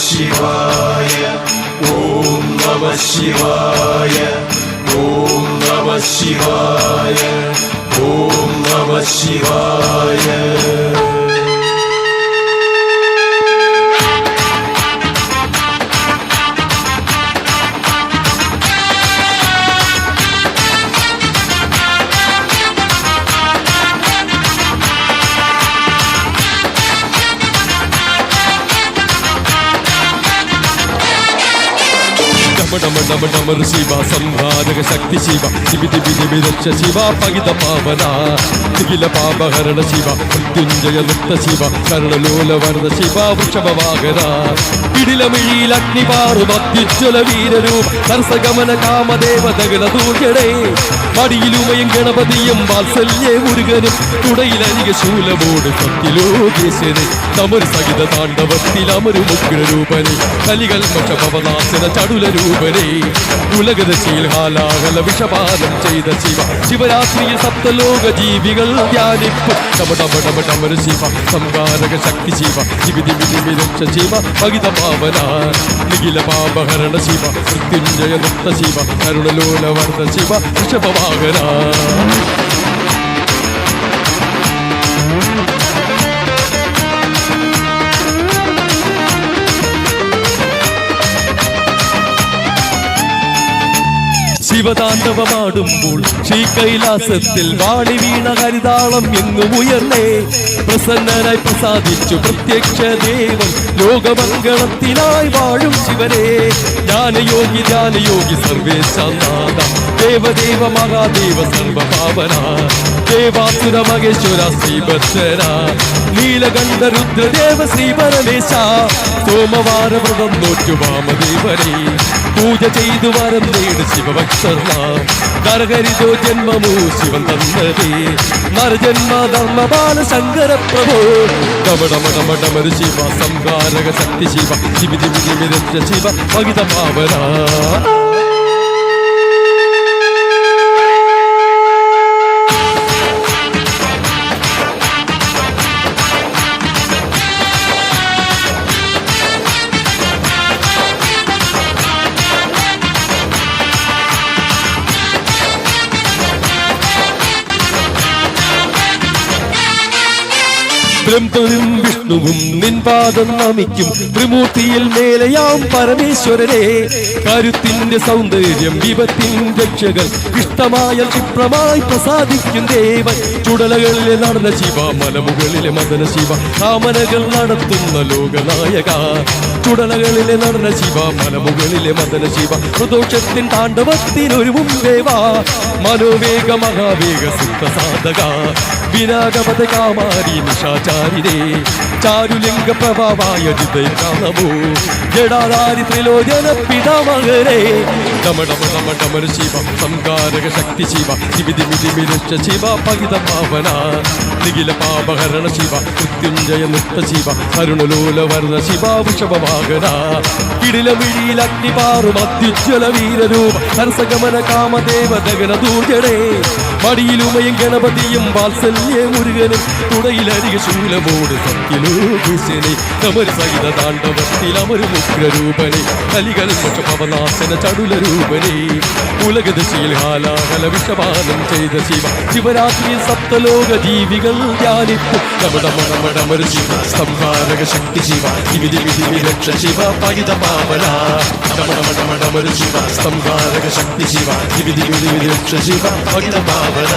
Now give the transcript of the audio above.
ശിവായ ഓം നമഃ ശിവായ ഓം നമഃ ശിവായ ഓം നമഃ ശിവായ. ഡമർ ശിവ സംഹാരക ശക്തി ശിവ ശിവിരക്ഷ ശിവ പകിത പാവന നിഖില പാപഹരണ ശിവ മൃത്യുഞ്ജയ നൃത്ത ശിവ കർണലോല വരദ ശിവ വൃഷഭവാഹന ഇടിലമിഴിയിൽ അഗ്നിപാറും അത്യുജ്വല വീരരൂപ സരസഗമന കാമദേവതകള ദൂർജടേ മടിയിലുമയും ഗണപതിയും വാത്സല്യേ മുരുകനും തുടയിലരിക ശൂലമോട് സത്യലോകേശനെ തമരു സഹിത താണ്ഡവത്തിൽ അമരു മുഗ്രരൂപനെ കലികൽമഷഭവനാശന ചടുല രൂപനെ ഉലകദശയിൽ ഹാലാഹല വിഷപാനം ചെയ്ത ശിവ ശിവരാത്രിയിൽ സപ്തലോക ജീവികൾ ധ്യാനിപ്പ് ഡമഡമഡമഡമര ശിവ സംഹാരക ശക്തി ശിവ ശിവിരക്ഷ ശിവ പകിത പാവന നിഖില പാപഹരണ ശിവ മൃത്യുഞ്ജയ നൃത്ത ശിവ കരുണലോല വർദ്ധ ശിവ വൃഷഭവാഹന. ശിവതാണ്ഡവമാടുമ്പോൾ ശ്രീകൈലാസത്തിൽ വാണി വീണ ഹരിതാളം എങ്ങും ഉയർന്നേ പ്രസന്നനായി പ്രസാദിച്ചു പ്രത്യക്ഷ ദേവൻ ലോകമംഗളത്തിനായി വാഴും ശിവനെ ജ്ഞാനയോഗി സർവേശാനാഥ ദേവദേവ മഹാദേവ സർവപാവന ദേവാസുര മഹേശ്വര ശ്രീഭദ്ര നീലകണ്ഠ രുദ്രദേവ ശ്രീ പരമേശ സോമവാര വ്രതം നോറ്റു വാമദേവനെ പൂജ ചെയ്തു വരം നേട് ശിവഭക്തർണ നരഹരിതോ ജന്മമോ ശിവൻ തന്നതേ നരജന്മ ധർമ്മപാല ശങ്കര പ്രഭോ ഡമഡമഡമഡമര ശിവ സംഹാരക ശക്തി ശിവ ശിവിരക്ഷ ശിവ പകിത പാവന. ബ്രഹ്മനും വിഷ്ണുവും നിൻപാദം നമിക്കും ത്രിമൂർത്തിയിൽ മേലയാം പരമേശ്വരനെ കരുത്തിന്റെ സൗന്ദര്യം വിപത്തിൻ രക്ഷകൾ ഇഷ്ടമായ ക്ഷിപ്രമായി പ്രസാദിക്കും ദേവൻ ചുടലകളിലെ നടന്ന ശിവ മലമുകളിലെ മദന ശിവ കാമനകൾ നടത്തുന്ന ലോകനായക ചുടലകളിലെ നടന്ന ശിവ മലമുകളിലെ മദന ശിവ പ്രദോഷത്തിൻ താണ്ഡവത്തിനൊരുവും ദേവ മനോവേഗ മഹാവേഗ സിദ്ധ സാധക വിനാഗപത കാമാരി നിശാചാരിരേ ചാരുലിംഗ പ്രഭാവായ ജിതൈകാമോ ജഡാധാരി ത്രിലോചന പിതാമഹരേ ഡമഡമഡമഡമര ശിവ സംഹാരക ശക്തി ശിവ ശിവിരക്ഷ ശിവ പകിത പാവന നിഖില പാപഹരണ ശിവ മൃത്യുഞ്ജയ നൃത്ത ശിവ കരുണലോല വർദ്ധ ശിവ വൃഷഭവാഹന ഇടിലമിഴിയിൽ അഗ്നിപാറും അത്യുജ്വല വീരരൂപ സരസഗമന കാമദേവതഗണ ദൂർജടേ മടിയിലുമയും ഗണപതിയും വാത്സല്യേ മുരുകനും തുടയിലരിക ശൂലമോട് സത്യലോകേശനെ തമരു സഹിത താണ്ഡവത്തിൽ അമരു മുഗ്രരൂപനെ കലികൽമഷഭവനാശന ചടുല രൂപനെ ഉലകദശയിൽ ഹാലാഹല വിഷപാനം ചെയ്ത ശിവ ശിവരാത്രിയിൽ സപ്തലോക ജീവികൾ ധ്യാനിപ്പു ഡമഡമഡമഡമര ശിവ സംഹാരക ശക്തി ശിവ ശിവിരക്ഷ ശിവ പകിത പാവന ഡമഡമഡമഡമര ശിവ സംഹാരക ശക്തി ശിവ ശിവിരക്ഷ ശിവ പകിത പാവന.